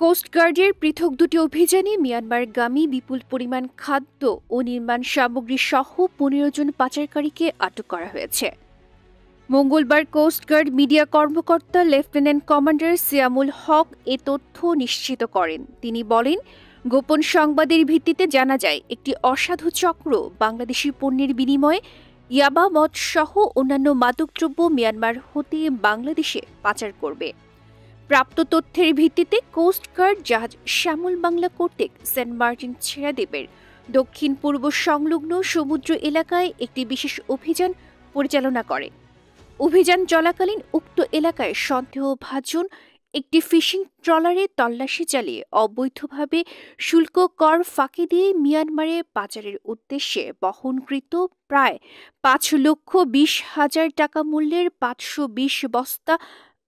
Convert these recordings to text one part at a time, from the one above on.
কোস্টগার্ডের পৃথক দুটি অভিযানে মিয়ানমারগামী বিপুল পরিমাণ খাদ্য ও নির্মাণ সামগ্রী সহ ১৫ জন পাচারকারীকে আটক করা হয়েছে। মঙ্গলবার কোস্টগার্ড মিডিয়া কর্মকর্তা লেফটেন্যান্ট কমান্ডার সিয়ামুল হক এ তথ্য নিশ্চিত করেন। তিনি বলেন, গোপন সংবাদের ভিত্তিতে জানা যায় একটি অসাধু চক্র বাংলাদেশি পণ্যের বিনিময়ে ইয়াবা মদ সহ অন্যান্য মাদকদ্রব্য মিয়ানমার হতে বাংলাদেশে পাচার করবে। প্রাপ্ত তথ্যের ভিত্তিতে কোস্টগার্ড জাহাজ শ্যামল বাংলা কর্তৃক সেন্ট মার্টিন ছেড়া দ্বীপের দক্ষিণ পূর্ব সংলগ্ন সমুদ্র এলাকায় একটি বিশেষ অভিযান পরিচালনা করে। অভিযান চলাকালীন উক্ত এলাকায় সন্দেহভাজন একটি ফিশিং ট্রলারে তল্লাশি চালিয়ে অবৈধভাবে শুল্ক কর ফাঁকি দিয়ে মিয়ানমারে পাচারের উদ্দেশ্যে বহনকৃত প্রায় ৫,২০,০০০ টাকা মূল্যের ৫২০ বস্তা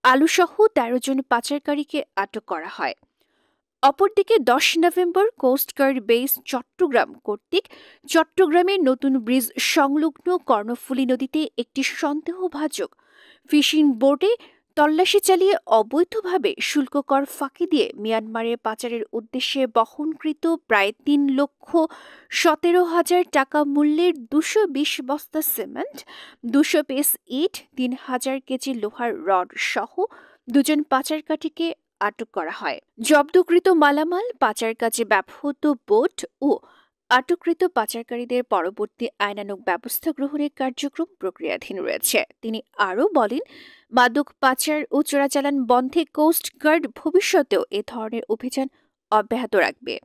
আলুসহ ১৩ জন পাচারকারীকে আটক করা হয়। অপরদিকে ১০ নভেম্বর কোস্টগার্ড বেস চট্টগ্রাম কর্তৃক চট্টগ্রামের নতুন ব্রিজ সংলগ্ন কর্ণফুলী নদীতে একটি সন্দেহভাজন ফিশিং বোটে তল্লাশি চালিয়ে অবৈধভাবে শুল্ক কর ফাঁকি দিয়ে মিয়ানমারে পাচারের উদ্দেশ্যে বহনকৃত প্রায় ৩,১৭,০০০ টাকা মূল্যের ২২০ বস্তা সিমেন্ট, ২০০ পিস ইট, ৩,০০০ কেজি লোহার রড সহ ২ জন পাচারকারীকে আটক করা হয়। জব্দকৃত মালামাল, পাচার কাজে ব্যবহৃত বোট ও আটককৃত পাচারকারীদের পরবর্তী আইনানুগ ব্যবস্থা গ্রহণের কার্যক্রম প্রক্রিয়াধীন রয়েছে। তিনি আরও বলেন, মাদক পাচার ও চোরাচালান বন্ধে কোস্টগার্ড ভবিষ্যতেও এ ধরনের অভিযান অব্যাহত রাখবে।